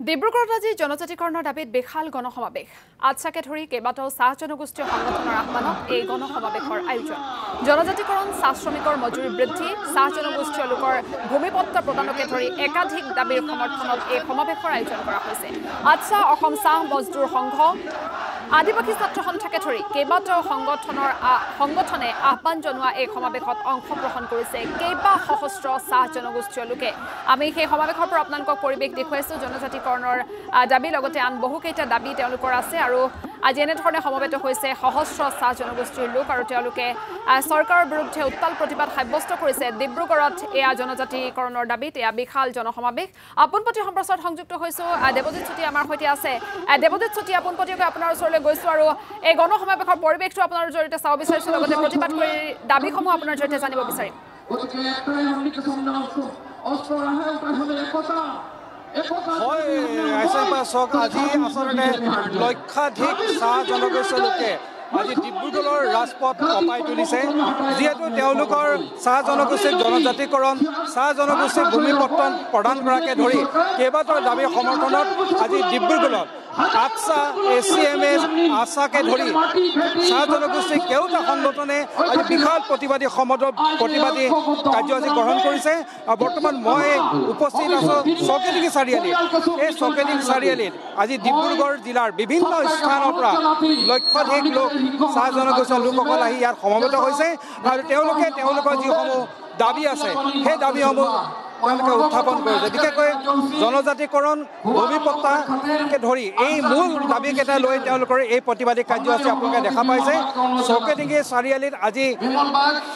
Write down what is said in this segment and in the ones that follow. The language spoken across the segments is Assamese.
ডিব্ৰুগড়ত আজি জনজাতিকৰণৰ দাবীত বিশাল গণসমাৱেশ আজচাকে ধৰি কেইবাটাও চাহ জনগোষ্ঠীয় সংগঠনৰ আহ্বানত এই গণসমাৱেশৰ আয়োজন জনজাতিকৰণ চাহ শ্ৰমিকৰ মজুৰি বৃদ্ধি চাহ জনগোষ্ঠীয় লোকৰ ভূমিপট্টা প্ৰদানকে ধৰি একাধিক দাবীৰ সমৰ্থনত এই সমাৱেশৰ আয়োজন কৰা হৈছে আজচা অসম চাহ মজদুৰ সংঘ আদিবাসী ছাত্ৰ সন্থাকে ধৰি কেইবাটাও সংগঠনে আহ্বান জনোৱা এই সমাৱেশত অংশগ্ৰহণ কৰিছে কেইবা সহস্ৰ চাহ জনগোষ্ঠীয় লোকে আমি সেই সমাৱেশৰ পৰা আপোনালোকক পৰিৱেশ দেখুৱাইছো জনজাতিকৰণৰ দাবী লগতে আন বহুকেইটা দাবী তেওঁলোকৰ আছে আৰু আজি এনেধৰণে সমবেত হৈছে সহস্ৰ চাহ জনগোষ্ঠীৰ লোক আৰু তেওঁলোকে চৰকাৰৰ বিৰুদ্ধে উত্তাল প্ৰতিবাদ সাব্যস্ত কৰিছে ডিব্ৰুগড়ত এয়া জনজাতিকৰণৰ দাবীত এয়া বিশাল জনসমাৱেশ আপোনপতি সম্প্ৰচাৰত সংযুক্ত হৈছো দেৱজিৎ চুটি আমাৰ সৈতে আছে দেৱজিৎ চুটি আপোনপতিকৈ আপোনাৰ ওচৰলৈ গৈছো আৰু এই গণসমাৱেশৰ পৰিৱেশটো আপোনাৰ জৰিয়তে চাব বিচাৰিছো লগতে প্ৰতিবাদ কৰি দাবীসমূহ আপোনাৰ জৰিয়তে জানিব বিচাৰিম আজি আচলতে লক্ষাধিক চাহ জনগোষ্ঠীয় লোকে আজি ডিব্ৰুগড়ৰ ৰাজপথ কঁপাই তুলিছে যিহেতু তেওঁলোকৰ চাহ জনগোষ্ঠীৰ জনজাতিকৰণ চাহ জনগোষ্ঠীৰ ভূমিপট্টা প্ৰদান কৰাকে ধৰি কেইবাটাও দাবীৰ সমৰ্থনত আজি ডিব্ৰুগড়ত আজচা এচিএমএছ আশাকে ধৰি চাহ জনগোষ্ঠীৰ কেওটা সংগঠনে আজি বিশাল প্ৰতিবাদী কাৰ্যসূচী গ্ৰহণ কৰিছে আৰু বৰ্তমান মই উপস্থিত আছো চকেডিঙি চাৰিআলিত এই চকেডিঙি চাৰিআলিত আজি ডিব্ৰুগড় জিলাৰ বিভিন্ন স্থানৰ পৰা লক্ষাধিক লোক চাহ জনগোষ্ঠীয় লোকসকল আহি ইয়াত সমবেত হৈছে আৰু তেওঁলোকে তেওঁলোকৰ যিসমূহ দাবী আছে সেই দাবীসমূহ তেওঁলোকে উত্থাপন কৰিছে বিশেষকৈ জনজাতিকৰণ ভূমিপট্টাকে ধৰি এই মূল দাবীকেইটা লৈ তেওঁলোকৰ এই প্ৰতিবাদী কাৰ্যসূচী আপোনালোকে দেখা পাইছে চকেডিঙি চাৰিআলিত আজি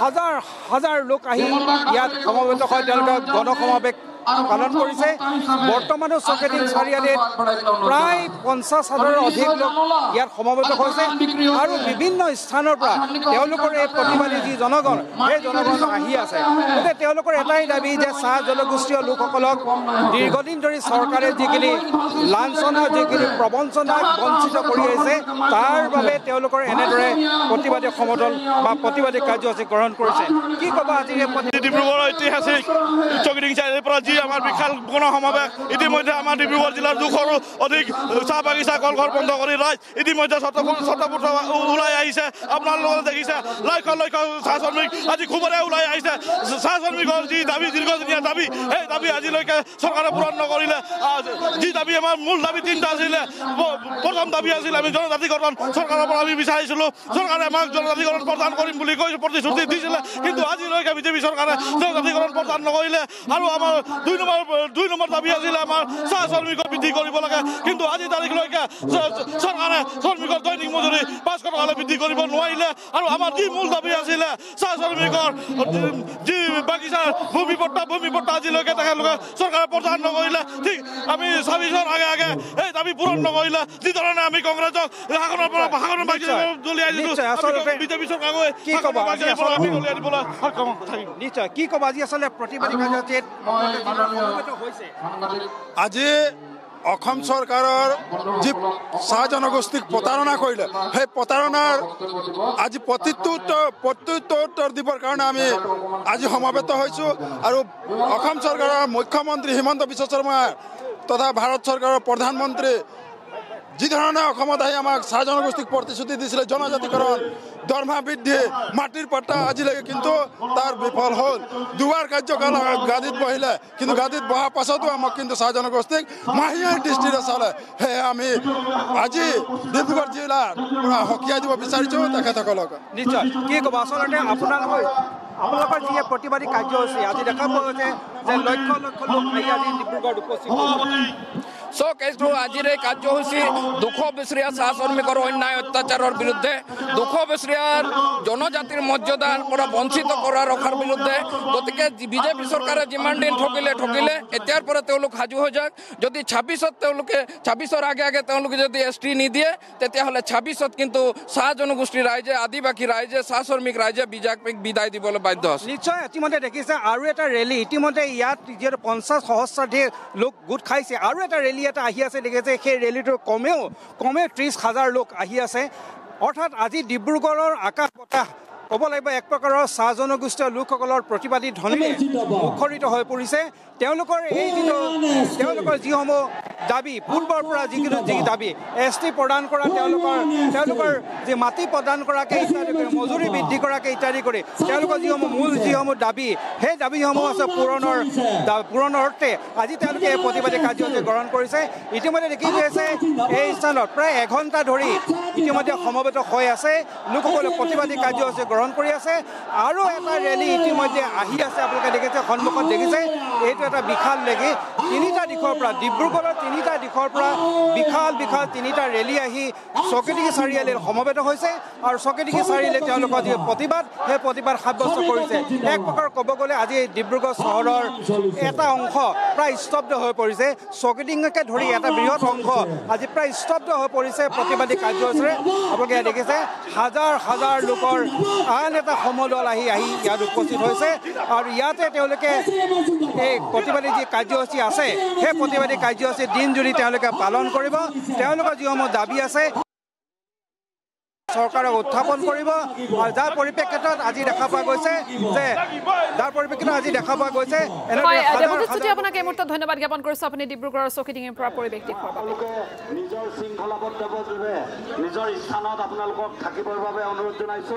হাজাৰ হাজাৰ লোক আহি ইয়াত সমবেত হৈ তেওঁলোকে গণসমাৱেশ পালন কৰিছে বৰ্তমানো চকেডিঙি চাৰিআলিত প্ৰায় 50,000ৰ অধিক লোক ইয়াত সমবেত হৈছে আৰু বিভিন্ন স্থানৰ পৰা তেওঁলোকৰ এই প্ৰতিবাদী যি জনগণ সেই জনগণ আহি আছে গতিকে তেওঁলোকৰ এটাই দাবী যে চাহ জনগোষ্ঠীয় লোকসকলক দীৰ্ঘদিন ধৰি চৰকাৰে যিখিনি লাঞ্ছনা যিখিনি প্ৰবঞ্চনা বঞ্চিত কৰি আহিছে তাৰ বাবে তেওঁলোকৰ এনেদৰে প্ৰতিবাদী সমদল বা প্ৰতিবাদী কাৰ্যসূচী গ্ৰহণ কৰিছে কি ক'বা আজি ডিব্ৰুগড়ৰ ঐতিহাসিক চকেডিঙি চাৰিআলিৰ পৰা যি আমাৰ বিশাল গণসমাৱেশ ইতিমধ্যে আমাৰ ডিব্ৰুগড় জিলাৰ 200ৰো অধিক চাহ বাগিচা কলঘৰ বন্ধ কৰি ৰাইজ ইতিমধ্যে ছটপুট ওলাই আহিছে আপোনালোকে দেখিছে লক্ষ লক্ষ চাহ শ্ৰমিক আজি খুবৰে ওলাই আহিছে চাহ শ্ৰমিকৰ যি দাবী দীৰ্ঘদিনীয়া দাবী সেই দাবী আজিলৈকে চৰকাৰে পূৰণ নকৰিলে যি দাবী আমাৰ মূল দাবী তিনিটা আছিলে প্ৰথম দাবী আছিল আমি জনজাতিকৰণ চৰকাৰৰ পৰা আমি বিচাৰিছিলোঁ চৰকাৰে আমাক জনজাতিকৰণ প্ৰদান কৰিম বুলি কৈ প্ৰতিশ্ৰুতি দিছিলে কিন্তু আজিলৈকে বিজেপি চৰকাৰে জনজাতিকৰণ প্ৰদান নকৰিলে আৰু আমাৰ দুই নম্বৰ দাবী আছিলে আমাৰ চাহ শ্ৰমিকৰ বৃদ্ধি কৰিব লাগে কিন্তু আজি তাৰিখলৈকে চৰকাৰে শ্ৰমিকৰ দৈনিক মজুৰি 500 টকালৈ বৃদ্ধি কৰিব নোৱাৰিলে আৰু আমাৰ যি মূল দাবী আছিলে চাহ শ্ৰমিকৰ যি বাগিচাৰ ভূমিপট্টা আজিলৈকে তেখেতলোকে চৰকাৰে প্ৰদান নকৰিলে ঠিক আমি 26 আগে আগে এই দাবী পূৰণ নকৰিলে যি ধৰণে আমি কংগ্ৰেছক শাসনৰ পৰা দলিয়াই দিলোঁ বিজেপি চৰকাৰে কি ক'বা নিশ্চয় কি ক'বা আজি আচলতে প্ৰতিবাদী কাৰ্যসূচীত আজি অসম চৰকাৰৰ যি চাহ জনগোষ্ঠীক প্ৰতাৰণা কৰিলে সেই প্ৰতাৰণাৰ আজি প্ৰত্যুত্তৰ দিবৰ কাৰণে আমি আজি সমবেত হৈছোঁ আৰু অসম চৰকাৰৰ মুখ্যমন্ত্ৰী হিমন্ত বিশ্ব শৰ্মা তথা ভাৰত চৰকাৰৰ প্ৰধানমন্ত্ৰী যি ধৰণে অসমত আহি আমাক চাহ জনগোষ্ঠীক প্ৰতিশ্ৰুতি দিছিলে জনজাতিকৰণ দৰমহা বৃদ্ধি মাটিৰ পট্টা আজিলৈকে কিন্তু তাৰ বিফল হ'ল দুবাৰ কাৰ্যকাল গাদীত বহিলে কিন্তু গাদীত বহাৰ পাছতো আমাক কিন্তু চাহ জনগোষ্ঠীক মাহিয়াৰ দৃষ্টিৰে চালে সেয়ে আমি আজি ডিব্ৰুগড় জিলাৰ পৰা সকীয়াই দিব বিচাৰিছোঁ তেখেতসকলক নিশ্চয় কি ক'ব আচলতে আপোনালোকৰ যি প্ৰতিবাদী কাৰ্যসূচী আজি দেখা পোৱা গৈছে যে লক্ষ লক্ষ লোক আহি আজি ডিব্ৰুগড়ত উপস্থিত আজিৰ এই কাৰ্যসূচী 200 বছৰীয়া চাহ শ্ৰমিকৰ অন্যায় অত্যাচাৰৰ বিৰুদ্ধে 200 বছৰীয়াৰ জনজাতিৰ মৰ্যাদাৰ পৰা বঞ্চিত কৰা ৰখাৰ বিৰুদ্ধে গতিকে বিজেপি চৰকাৰে যিমান দিন ঠকিলে এতিয়াৰ পৰা তেওঁলোক সাজু হৈ যাওক যদি 26ত তেওঁলোকে 26ৰ আগে তেওঁলোকে যদি এছটি নিদিয়ে তেতিয়াহ'লে 26ত কিন্তু চাহ জনগোষ্ঠীৰ ৰাইজে আদিবাসী ৰাইজে চাহ শ্ৰমিক ৰাইজে বিজেপিক বিদায় দিবলৈ বাধ্য আছে নিশ্চয় ইতিমধ্যে দেখিছে আৰু এটা ৰেলী ইতিমধ্যে ইয়াত যিহেতু 50 সহস্ৰাধিক লোক গোট খাইছে আৰু এটা ৰেলী এটা আহি আছে দেখিছে সেই ৰেলীটোৰ কমেও 30,000 লোক আহি আছে অৰ্থাৎ আজি ডিব্ৰুগড়ৰ আকাশ বতাহ ক'ব লাগিব এক প্ৰকাৰৰ চাহ জনগোষ্ঠীয় লোকসকলৰ প্ৰতিবাদী ধ্বনিৰে মুখৰিত হৈ পৰিছে তেওঁলোকৰ এই তেওঁলোকৰ যিসমূহ দাবী পূৰ্বৰ পৰা যি দাবী ST প্ৰদান কৰা তেওঁলোকৰ যি মাটি প্ৰদান কৰাকে ইত্যাদি কৰি মজুৰি বৃদ্ধি কৰাকে ইত্যাদি কৰি তেওঁলোকৰ যিসমূহ দাবী সেই দাবীসমূহ আছে পূৰণৰ অৰ্থে আজি তেওঁলোকে এই প্ৰতিবাদী কাৰ্যসূচী গ্ৰহণ কৰিছে ইতিমধ্যে দেখি গৈছে এই স্থানত প্ৰায় এঘণ্টা ধৰি ইতিমধ্যে সমবেত হৈ আছে লোকসকলে প্ৰতিবাদী কাৰ্যসূচী গ্ৰহণ কৰি আছে আৰু এটা ৰেলী ইতিমধ্যে আহি আছে আপোনালোকে দেখিছে সন্মুখত দেখিছে এইটো এটা বিশাল ৰেলী তিনিটা দিশৰ পৰা ডিব্ৰুগড়ৰ তিনিটা দিশৰ পৰা বিশাল তিনিটা ৰেলী আহি চকিডিঙ্গি চাৰিআলিত সমবেত হৈছে আৰু চকিডিঙ্গি চাৰিআলিত তেওঁলোকৰ যি প্ৰতিবাদ সেই প্ৰতিবাদ সাব্যস্ত কৰিছে এক প্ৰকাৰ ক'ব গ'লে আজি ডিব্ৰুগড় চহৰৰ এটা অংশ প্ৰায় স্তব্ধ হৈ পৰিছে চকিডিঙ্গিকে ধৰি এটা বৃহৎ অংশ আজি প্ৰায় স্তব্ধ হৈ পৰিছে প্ৰতিবাদী কাৰ্যসূচীৰে আপোনালোকে দেখিছে হাজাৰ লোকৰ আন এটা সমদল আহি ইয়াত উপস্থিত হৈছে আৰু ইয়াতে তেওঁলোকে এই প্ৰতিবাদী যি কাৰ্যসূচী আছে সেই প্ৰতিবাদী কাৰ্যসূচী দিনজুৰি তেওঁলোকে পালন কৰিব তেওঁলোকৰ যিসমূহ দাবী আছে চৰকাৰক উত্থাপন কৰিব আৰু যাৰ পৰিপ্ৰেক্ষিতত আজি দেখা পোৱা গৈছে আপোনাক এই মুহূৰ্তত ধন্যবাদ জ্ঞাপন কৰিছো আপুনি ডিব্ৰুগড়ৰ চকিডিঙ্গিৰ পৰা পৰিৱেশ দেখুৱাৰ বাবে নিজৰ শৃংখলাবদ্ধভাৱে নিজৰ স্থানত আপোনালোকক থাকিবৰ বাবে অনুৰোধ জনাইছো